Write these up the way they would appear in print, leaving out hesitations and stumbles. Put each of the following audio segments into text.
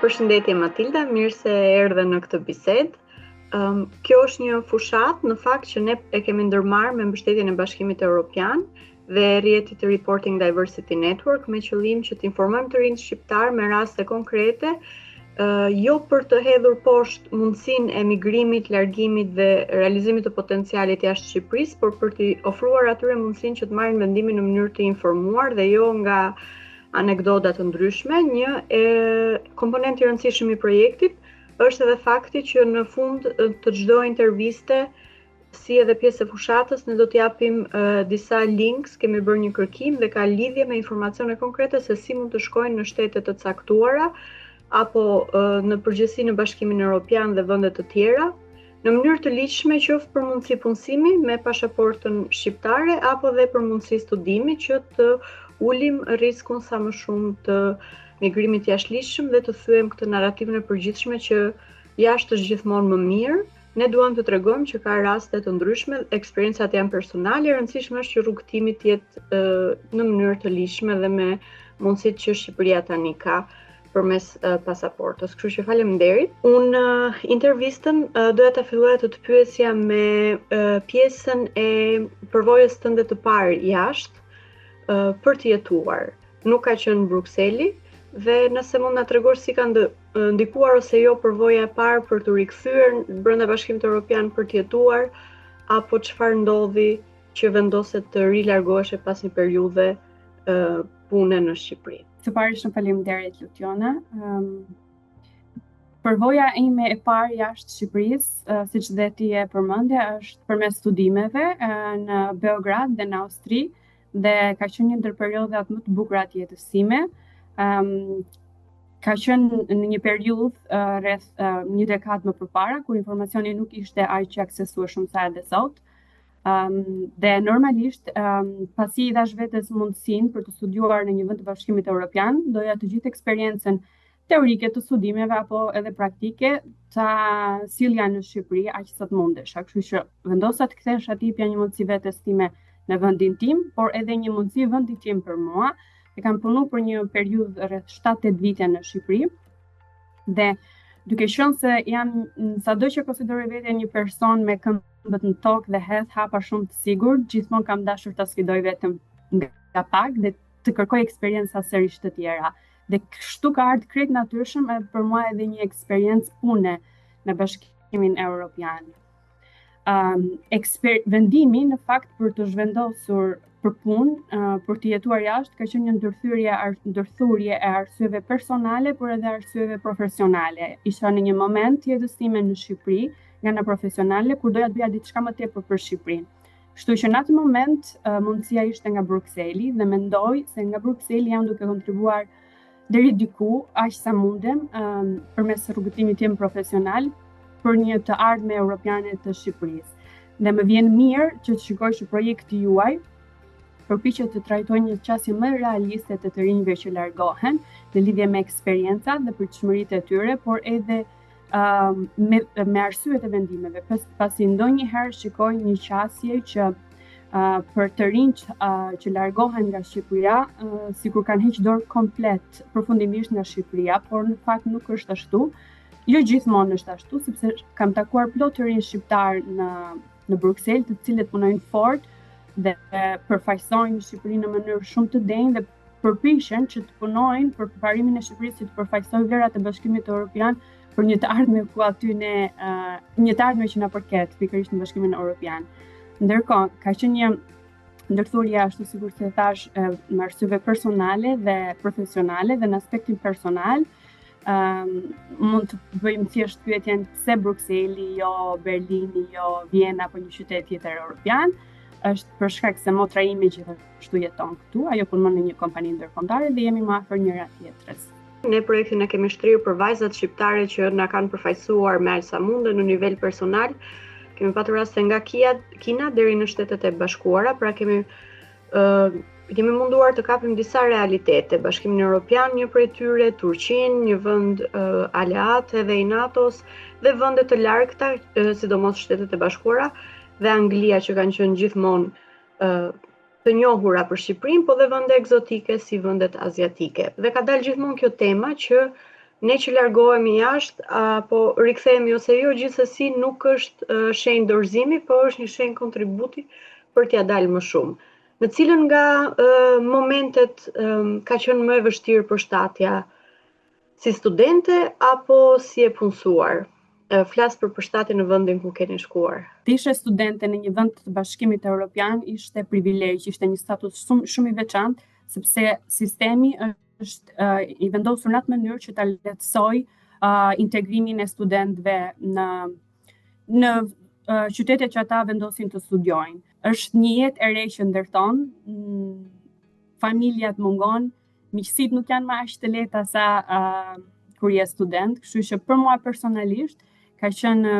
Përshëndetje Matilda, mirë se erdhe në këtë bisedë. Kjo është një fushat në fakt që ne e kemi ndërmarrë me mbështetjen e Bashkimit Evropian dhe rrjetit të Reporting Diversity Network me qëllim që të informojmë të rinjt shqiptar me raste konkrete, jo për të hedhur poshtë mundësinë e migrimit, largimit dhe realizimit të potencialit jashtë Shqipërisë, por për t'i ofruar atyre mundësinë që të marrin vendimin në mënyrë të informuar dhe jo nga anekdota të ndryshme. Një komponent i rëndësishëm i projektit është edhe fakti që në fund të çdo interviste, si edhe pjesë e fushatës, ne do t'japim disa links, kemi bërë një kërkim dhe ka lidhje me informacione konkrete se si mund të shkojnë në shtete të caktuara apo në përgjithësi në Bashkimin Evropian dhe vende të tjera, në mënyrë të ligjshme, qoftë për mundësi punësimi me pasaportën shqiptare apo dhe për mundësi studimi, që të ulim riskun sa më shumë të migrimit jashtëligjshëm dhe të thyem këtë narrativin e përgjithshme që jashtë është gjithmonë më mirë. Ne duam të tregojmë që ka raste të ndryshme, eksperiencat janë personale, e rëndësishme është që rrugtimi të jetë në mënyrë të ligjshme dhe me mundësitë që Shqipëria tani ka përmes pasaportës. Kështu që faleminderit. Unë intervistën doja ta filloja të pyesja me pjesën e përvojës tënde të parë jashtë për të jetuar. Nuk ka qenë në Brukseli dhe nëse mund na tregosh si ka ndikuar ose jo përvoja e parë për të rikthyer brenda Bashkimit Evropian për të jetuar, apo çfarë ndodhi që vendose të rilargohesh pas një periudhe pune në Shqipëri. Së pari shumë faleminderit Lutjona. Përvoja ime e parë jashtë Shqipërisë, siç dhe ti e përmendje, është përmes studimeve në Beograd dhe në Austri, dhe ka qenë një ndër periodat më të bukura të jetës time. Ka qenë në një periudhë rreth një dekadë më përpara, kur informacioni nuk ishte aq i aksesueshëm sa edhe sot. Dhe normalisht, pasi i dhash vetes mundësinë për të studiuar në një vend të Bashkimit Evropian, doja të gjithë eksperiencën teorike të studimeve apo edhe praktike ta sillja në Shqipëri aq sa të mundesha. Kështu që vendosa të kthesh aty pja një mundësi vetes time në vendin tim, por edhe një mundësi vendit tim për mua. E kam punu për një periudhë rreth 7-8 vite në Shqipëri dhe duke qenë se jam sado që konsideroj veten një person me këmbët në tokë dhe hedh hapa shumë të sigurt, gjithmonë kam dashur ta sfidoj veten nga pak dhe të kërkoj eksperjenca sërish të tjera. Dhe kështu ka ardhur krejt natyrshëm për mua edhe një eksperiencë pune në Bashkimin Evropian. Vendimi në fakt për të zhvendosur për punë, për të jetuar jashtë, ka qenë një ndërthurje e arsyeve personale, por edhe arsyeve profesionale. Isha në një moment të jetës time në Shqipëri, nga ana profesionale, kur doja të bëja diçka më tepër për Shqipërinë. Kështu që në atë moment mundësia ishte nga Brukseli dhe mendoj se nga Brukseli jam duke kontribuar deri diku aq sa mundem përmes rrugëtimit tim profesional për një të ardhme europiane të Shqipërisë. Dhe më vjen mirë që të shikoj që projekti juaj përpiqet të trajtojë një qasje më realiste të rinjve që largohen në lidhje me eksperiencat dhe pritshmëritë e tyre, por edhe me arsyet e vendimeve. Pasi ndonjëherë shikoj një qasje që për të rinjt që largohen nga Shqipëria, sikur kanë heqë dorë komplet përfundimisht nga Shqipëria, por në fakt nuk është ashtu. Jo gjithmonë është ashtu, sepse kam takuar plot të rinj shqiptar në Bruksel, të cilët punojnë fort dhe përfaqësojnë Shqipërinë në mënyrë shumë të denjë dhe përpiqen që të punojnë për përparimin e Shqipërisë, që të përfaqësojnë vlerat e Bashkimit Evropian për një të ardhme ku aty një të ardhme që na përket pikërisht në Bashkimin Evropian. Ndërkohë, ka qenë një ndërthurje ashtu sikur të thash me arsyeve personale dhe profesionale, dhe në aspektin personal mund të bëjmë thjesht pyetjen pse Brukseli, jo Berlini, jo Vjena apo një qytet tjetër evropian. Është për shkak se motra ime gjithashtu jeton këtu, ajo punon në një kompani ndërkombëtare dhe jemi më afër njëra tjetrës. Ne projektin e kemi shtrirë për vajzat shqiptare që na kanë përfaqësuar me aq sa mundën në nivel personal. Kemi patur raste nga Kina deri në Shtetet e Bashkuara, pra kemi munduar të kapim disa realitete. Bashkimin Evropian, një prej tyre, Turqinë, një vend aleat edhe i NATO-s dhe vende të largëta, sidomos Shtetet e Bashkuara dhe Anglia, që kanë qenë gjithmonë të njohura për Shqipërinë, po dhe vende egzotike si vendet aziatike. Dhe ka dalë gjithmonë kjo tema që ne që largohemi jashtë apo rikthehemi ose jo, gjithsesi nuk është shenjë dorëzimi, por është një shenjë kontributi për t'ia dalë më shumë. Në cilën nga momentet ka qenë më e vështirë përshtatja si studente apo si e punësuar? Flas për përshtatjen në vendin ku keni shkuar. Të ishe studente në një vend të Bashkimit Evropian ishte privilegj, ishte një status shumë i veçantë, sepse sistemi është i vendosur në atë mënyrë që ta lehtësoj integrimin e studentëve në qytetet që ata vendosin të studiojnë. Është një jetë e re që ndërton, familjat mungon, miqësitë nuk janë më aq të lehta sa kur je student, kështu që për mua personalisht ka qenë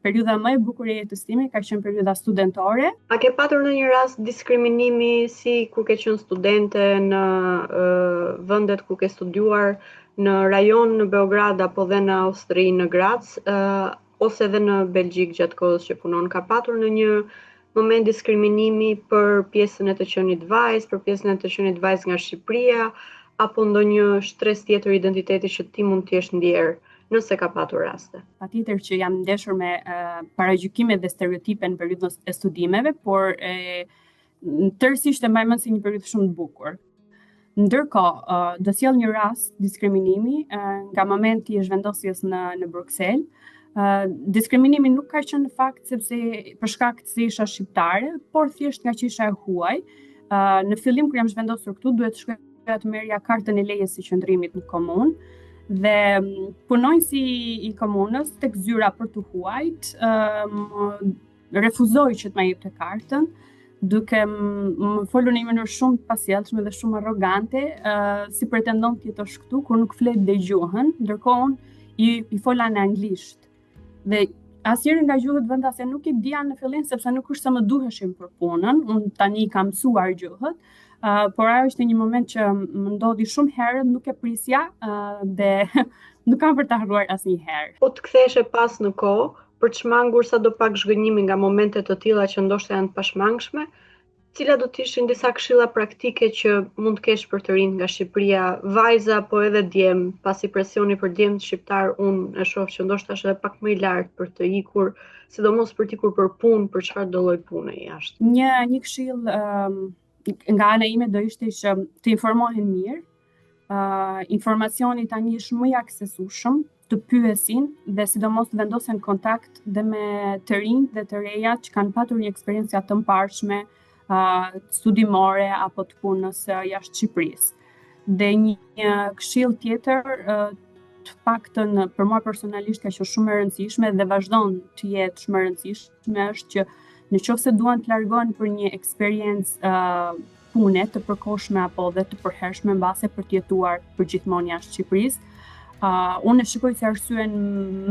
periudha më e bukur e jetës time, ka qenë periudha studentore. A ke patur ndonjë rast diskriminimi si kur ke qenë studente në vendet ku ke studiuar, në rajon në Beograd apo dhe në Austri në Graz, ose edhe në Belgjik gjatë kohës që punon? Ka patur ndonjë moment diskriminimi për pjesën e të qenit vajzë, për pjesën e të qenit vajzë nga Shqipëria, apo ndonjë stres tjetër identiteti që ti mund t'jesh ndjerë, nëse ka patur raste? Patjetër që jam ndeshur me paragjykime dhe stereotipe në periudhën e studimeve, por tërësisht e mbaj mend si një periudhë shumë të bukur. Ndërkohë, do sjell një rast diskriminimi nga momenti i zhvendosjes në Bruksel. Diskriminimi nuk ka qenë në fakt sepse për shkak se isha shqiptare, por thjesht nga që isha e huaj. Në fillim kur jam zhvendosur këtu, duhet të shkoja të merrja kartën e lejes së qëndrimit në komunë dhe punonjësi i komunës tek zyra për të huajt refuzoi që të më jepte kartën, duke më folur në një mënyrë shumë pasjellshme dhe shumë arrogante, si pretendon të jetosh këtu kur nuk flet dhe gjuhën, ndërkohë i fola në anglisht. Dhe asnjëri nga gjuhët vendase nuk i dija në fillim sepse nuk është se më duheshin për punën, unë tani kam mësuar gjuhët, por ajo është një moment që më ndodhi shumë herët, nuk e prisja dhe nuk kam për të harruar asnjëherë. Po të kthehesh pas në kohë për të shmangur sadopak zhgënjimi nga momente të tilla që ndoshta janë të pashmangshme, cilat do të ishin disa këshilla praktike që mund të kesh për të rinë nga Shqipëria, vajza po edhe djem, pasi presioni për djem shqiptar unë e shoh që ndoshta është edhe pak më i lartë për të ikur, sidomos për të ikur për punë, për çfarë do lloj pune jashtë. Një këshill nga ana ime do ishte që të informohen mirë. Informacioni tani është më i aksesueshëm, të pyesin dhe sidomos të vendosen kontakt dhe me të rinjt dhe të rejat që kanë patur një eksperiencë të mbarshme studimore apo të punës jashtë Shqipërisë. Dhe një këshill tjetër, të paktën për mua personalisht ka qenë shumë e rëndësishme dhe vazhdon të jetë shumë e rëndësishme, është që nëse duan të largohen për një eksperiencë pune të përkohshme apo dhe të përhershme mbase për të jetuar përgjithmonë jashtë Shqipërisë, unë e shikoj si arsyen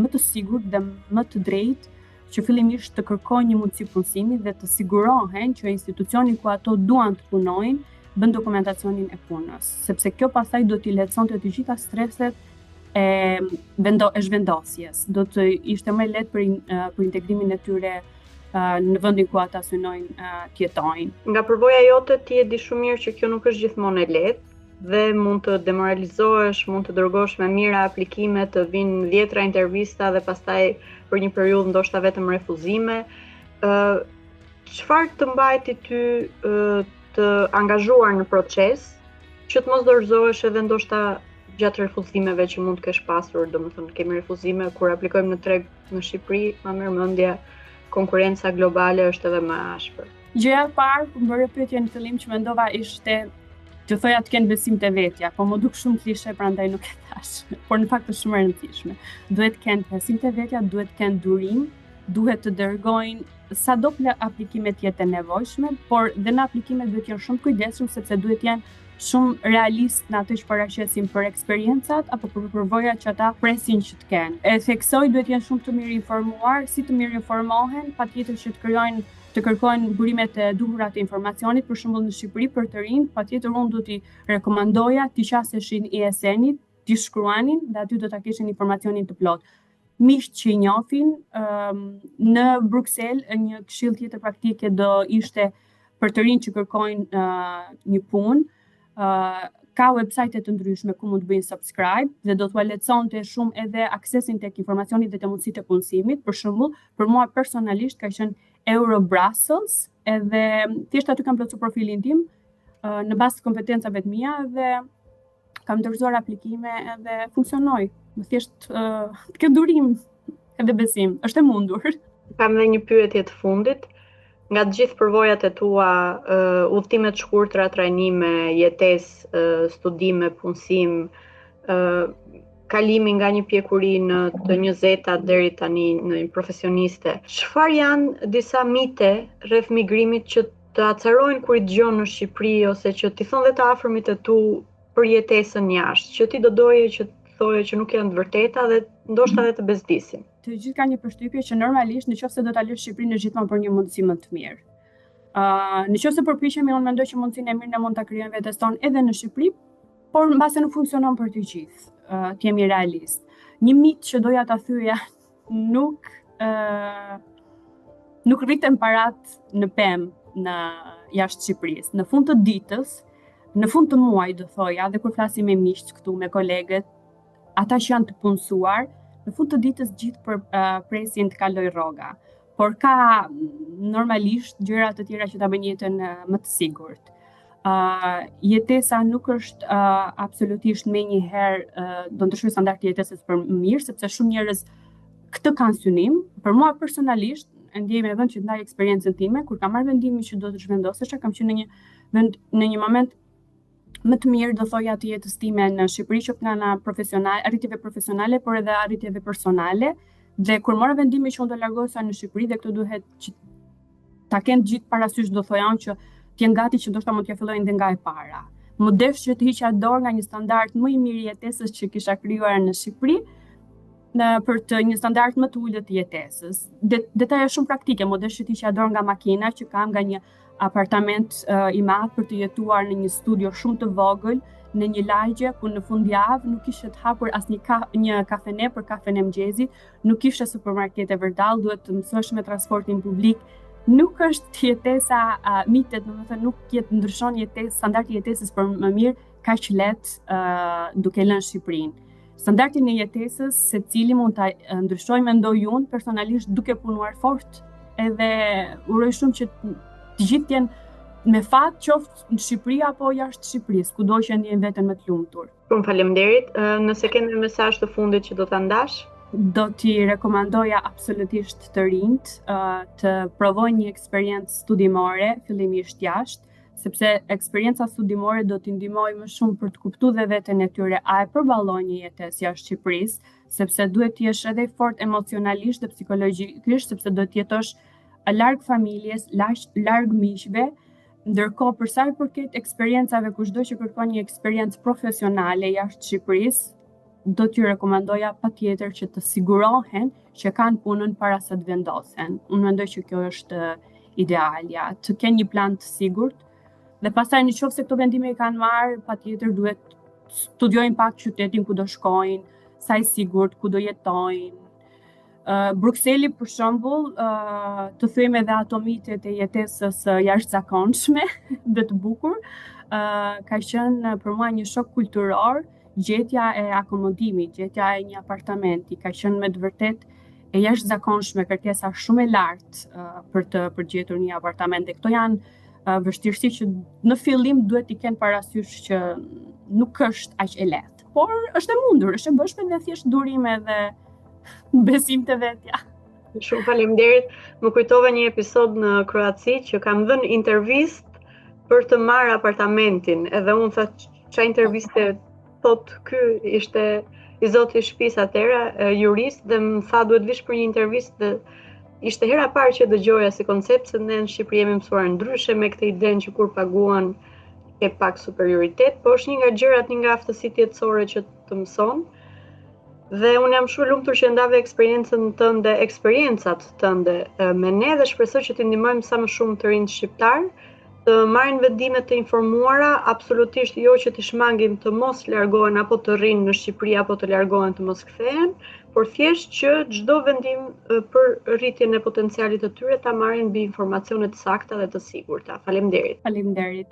më të sigurt dhe më të drejtë që fillimisht të kërkojnë një mundësi punësimi dhe të sigurohen që institucioni ku ato duan të punojnë bën dokumentacionin e punës, sepse kjo pastaj do t'i lehtësonte të gjitha streset e zhvendosjes. Do të ishte më lehtë për integrimin e tyre në vendin ku ata synojnë të jetojnë. Nga përvoja jote ti e di shumë mirë që kjo nuk është gjithmonë e lehtë dhe mund të demoralizohesh, mund të dërgosh me mira aplikime, të vinë 10 intervista dhe pastaj për një periudhë ndoshta vetëm refuzime. Çfarë të mbajti ty të angazhuar në proces që të mos dorëzohesh edhe ndoshta gjatë refuzimeve që mund të kesh pasur, domethënë kemi refuzime kur aplikojmë në treg në Shqipëri, ma merr mendje konkurenca globale është edhe më ashpër. Gjëja e parë kur bëra pyetje në fillim që mendova ishte që thoja të kenë besim të vetja, po më duk shumë klishe, prandaj nuk e thash, por në fakt është shumë e rëndësishme. Duhet të kenë besim të vetja, duhet të kenë durim, duhet të dërgojnë sado aplikimet jetë e nevojshme, por dhe në aplikimet duhet jenë shumë kujdesshëm sepse duhet jenë shumë realist në atë që paraqesin për eksperiencat apo për përvojat që ata presin që të kenë. E theksoj duhet jenë shumë të mirë informuar, si të mirë informohen, patjetër që të kërkojnë burimet e duhura të informacionit, për shembull në Shqipëri për të rinj, patjetër unë do t'i rekomandoja t'i qaseshin ISN-it, t'i shkruanin dhe aty do ta kishin informacionin të plot. Miqt që i njohin, në Bruksel një këshill tjetër praktike do ishte për të rinj që kërkojnë një punë, ka website të ndryshme ku mund të bëjnë subscribe dhe do t'ua lehtësonte shumë edhe aksesin tek informacioni dhe te mundësitë e punësimit. Për shembull, për mua personalisht ka qenë Eurobrussels, edhe thjesht aty kam plotësuar profilin tim në bazë të kompetencave të mia dhe kam dorëzuar aplikime edhe funksionoi. Më thjesht të ke durim edhe besim, është e mundur. Kam dhe një pyetje të fundit. Nga të gjithë përvojat e tua, udhëtime të shkurtra, trajnime, jetesë, studime, punësim, kalimi nga një pjekuri në të 20-ta deri tani në një profesioniste. Çfarë janë disa mite rreth migrimit që të acarojnë kur i dëgjon në Shqipëri ose që ti thon dhe të afërmit e tu për jetesën jashtë, që ti do doje që të thoje që nuk janë të vërteta dhe ndoshta edhe të bezdisin? Të gjithë kanë një përshtypje që normalisht nëse do ta lësh Shqipërinë gjithmonë për një mundësi më të mirë. Nëse përpiqemi, unë mendoj që mundësinë e mirë ne mund ta krijojmë vetes tonë edhe në Shqipëri, por mbase nuk funksionon për të gjithë. Të jemi realist. Një mit që doja ta thyja, nuk rriten parat në pemë në jashtë Shqipërisë. Në fund të ditës, në fund të muajit do thoja, dhe kur flasim me miqt këtu, me kolegët, ata që janë të punësuar, në fund të ditës gjithë presin të kaloj rroga. Por ka normalisht gjëra të tjera që ta bëjnë jetën më të sigurt. Jetesa nuk është absolutisht menjëherë do të ndryshojë standardi i jetesës për mirë, sepse shumë njerëz këtë kanë synim. Për mua personalisht, ndjej me vend që ndaj eksperiencën time, kur kam marrë vendimin që do të zhvendosesha, kam qenë në një moment më të mirë, do thoja, të jetës time në Shqipëri, që nga ana profesionale, arritjeve profesionale, por edhe arritjeve personale. Dhe kur mora vendimin që unë do largohesha në Shqipëri, dhe këto duhet që ta kenë gjithë parasysh, do thoja unë, që të jenë gati që ndoshta mund t'ja fillojnë dhe nga e para. Më desh që të hiqja dorë nga një standard më i mirë i jetesës që kisha krijuar në Shqipëri, për të një standard më të ulët të jetesës. Detaje shumë praktike, më desh që të hiqja dorë nga makina që kam, nga një apartament i madh për të jetuar në një studio shumë të vogël, në një lagje ku në fundjavë nuk ishte të hapur një kafene për kafen e mëngjesit, nuk ishte supermarkete vërdall, duhet të mësohesh me transportin publik. Nuk është jetesa mitet, domethënë nuk ndryshon standardi i jetesës për më mirë kaq lehtë duke lënë Shqipërinë. Standardin e jetesës secili mund ta ndryshojë, mendoj unë personalisht, duke punuar fort, edhe uroj shumë që të gjithë jenë me fat, qoftë në Shqipëri apo jashtë Shqipërisë, kudo që ndjen veten më të lumtur. Shumë faleminderit. Nëse ke një mesazh të fundit që do ta ndash? Do t'i rekomandoja absolutisht të rinjt të provojnë një eksperiencë studimore, fillimisht jashtë, sepse eksperienca studimore do t'i ndihmojë më shumë për të kuptuar dhe veten e tyre a e përballojnë një jetesë jashtë Shqipërisë, sepse duhet të jesh edhe fort emocionalisht dhe psikologjikisht, sepse do të jetosh larg familjes, larg miqve. Ndërkohë, për sa i përket eksperiencave, kushdo që kërkon një eksperiencë profesionale jashtë Shqipërisë, do t'ju rekomandoja patjetër që të sigurohen që kanë punën para se të vendosen. Unë mendoj që kjo është idealja, të kenë një plan të sigurt, dhe pastaj nëse këto vendime i kanë marrë, patjetër duhet studiojnë pak qytetin ku do shkojnë, sa i sigurt, ku do jetojnë. Brukseli, për shembull, të thujmë edhe ato mitet e jetesës jashtëzakonshme dhe të bukur, ka qenë për mua një shok kulturor. Gjetja e akomodimit, gjetja e një apartamenti ka qenë me të vërtet e jashtëzakonshme, kërkesa shumë e lartë për të përgjetur një apartament. Dhe këto janë vështirësi që në fillim duhet t'i kenë parasysh që nuk është aq e lehtë, por është e mundur, është e bëshme dhe thjesht durime dhe besim të vetja. Shumë faleminderit. Më kujtova një episod në Kroaci që kam dhënë intervistë për të marrë apartamentin, edhe unë tha çfarë interviste thot ky ishte i zoti i shtëpisë atëra, jurist, dhe më tha duhet vish për një intervistë, dhe ishte hera parë që dëgjoja si koncept, se ne në Shqipëri jemi mësuar ndryshe me këtë idenë që kur paguan ke pak superioritet, por është një nga gjërat, një nga aftësitë jetësore që të mëson. Dhe unë jam shumë lumtur që ndave eksperiencat tënde me ne, dhe shpresoj që t'i ndihmojmë sa më shumë të rinj shqiptar të marrin vendime të informuara, absolutisht jo që t'i shmangim të mos largohen apo të rrinë në Shqipëri apo të largohen të mos kthehen, por thjesht që çdo vendim për rritjen e potencialit të tyre ta marrin mbi informacione të sakta dhe të sigurta. Faleminderit. Faleminderit.